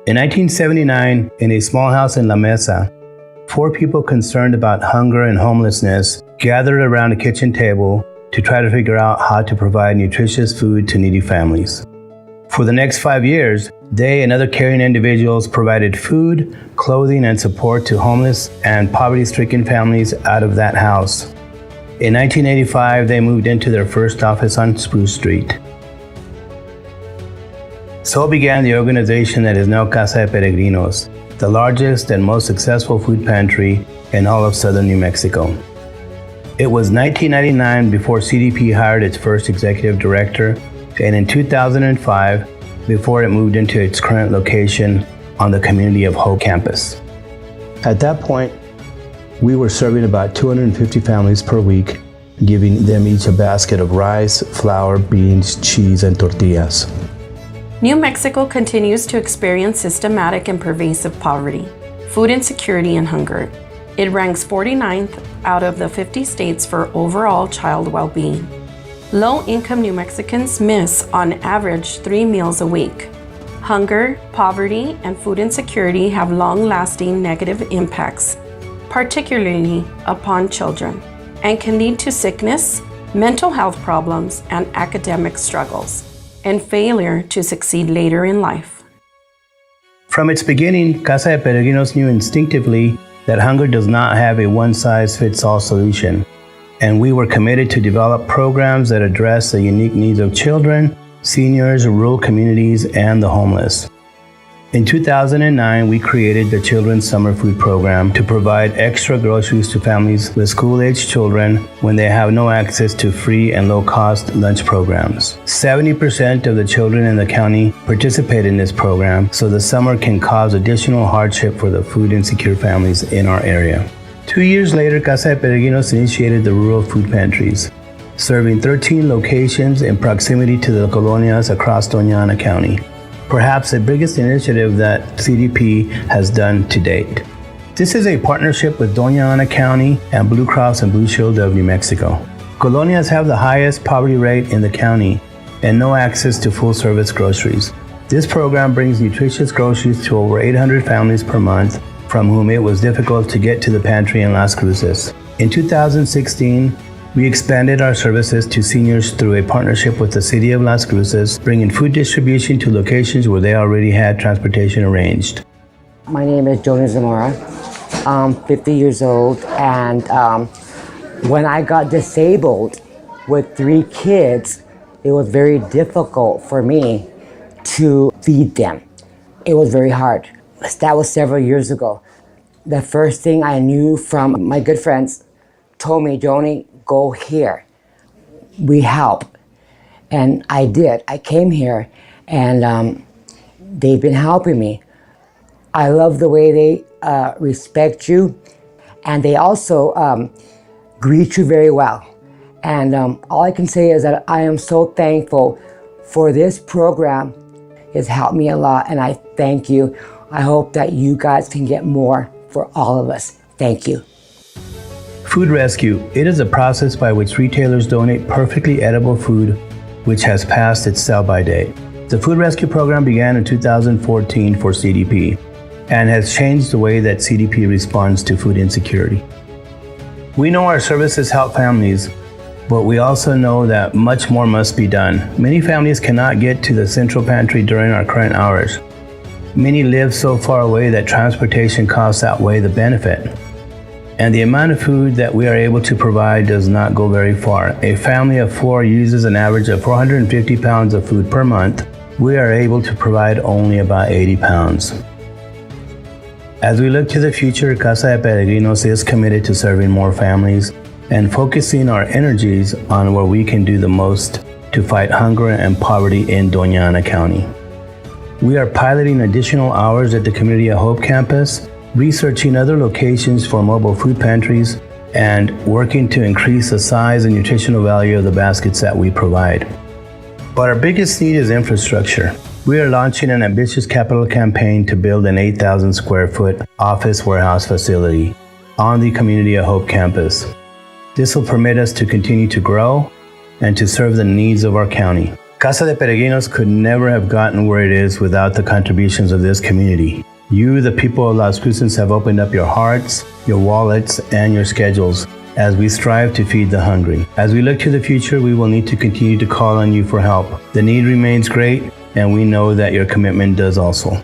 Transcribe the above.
In 1979, in a small house in La Mesa, 4 people concerned about hunger and homelessness gathered around a kitchen table to try to figure out how to provide nutritious food to needy families. For the next 5 years, they and other caring individuals provided food, clothing, and support to homeless and poverty-stricken families out of that house. In 1985, they moved into their first office on Spruce Street. So began the organization that is now Casa de Peregrinos, the largest and most successful food pantry in all of southern New Mexico. It was 1999 before CdP hired its first executive director, and in 2005 before it moved into its current location on the Community of Hope campus. At that point, we were serving about 250 families per week, giving them each a basket of rice, flour, beans, cheese, and tortillas. New Mexico continues to experience systematic and pervasive poverty, food insecurity, and hunger. It ranks 49th out of the 50 states for overall child well-being. Low-income New Mexicans miss on average 3 meals a week. Hunger, poverty, and food insecurity have long-lasting negative impacts, particularly upon children, and can lead to sickness, mental health problems, and academic struggles, and failure to succeed later in life. From its beginning, Casa de Peregrinos knew instinctively that hunger does not have a one-size-fits-all solution, and we were committed to develop programs that address the unique needs of children, seniors, rural communities, and the homeless. In 2009, we created the Children's Summer Food Program to provide extra groceries to families with school-aged children when they have no access to free and low-cost lunch programs. 70% of the children in the county participate in this program, so the summer can cause additional hardship for the food insecure families in our area. 2 years later, Casa de Peregrinos initiated the rural food pantries, serving 13 locations in proximity to the colonias across Doña Ana County. Perhaps the biggest initiative that CdP has done to date. This is a partnership with Doña Ana County and Blue Cross and Blue Shield of New Mexico. Colonias have the highest poverty rate in the county and no access to full-service groceries. This program brings nutritious groceries to over 800 families per month, from whom it was difficult to get to the pantry in Las Cruces. In 2016, we expanded our services to seniors through a partnership with the City of Las Cruces, bringing food distribution to locations where they already had transportation arranged. My name is Joni Zamora. I'm 50 years old, and when I got disabled with 3 kids, it was very difficult for me to feed them. It was very hard. That was several years ago. The first thing I knew from my good friends told me, Joni, go here. We help. And I did. I came here, and they've been helping me. I love the way they respect you, and they also greet you very well. And all I can say is that I am so thankful for this program. It's helped me a lot, and I thank you. I hope that you guys can get more for all of us. Thank you. Food rescue. It is a process by which retailers donate perfectly edible food which has passed its sell-by date. The food rescue program began in 2014 for CdP and has changed the way that CdP responds to food insecurity. We know our services help families, but we also know that much more must be done. Many families cannot get to the central pantry during our current hours. Many live so far away that transportation costs outweigh the benefit. And the amount of food that we are able to provide does not go very far. A family of 4 uses an average of 450 pounds of food per month. We are able to provide only about 80 pounds. As we look to the future, Casa de Peregrinos is committed to serving more families and focusing our energies on where we can do the most to fight hunger and poverty in Doña Ana County. We are piloting additional hours at the Community of Hope campus, researching other locations for mobile food pantries, and working to increase the size and nutritional value of the baskets that we provide. But our biggest need is infrastructure. We are launching an ambitious capital campaign to build an 8,000 square foot office warehouse facility on the Community of Hope campus. This will permit us to continue to grow and to serve the needs of our county. Casa de Peregrinos could never have gotten where it is without the contributions of this community. You, the people of Las Cruces, have opened up your hearts, your wallets, and your schedules as we strive to feed the hungry. As we look to the future, we will need to continue to call on you for help. The need remains great, and we know that your commitment does also.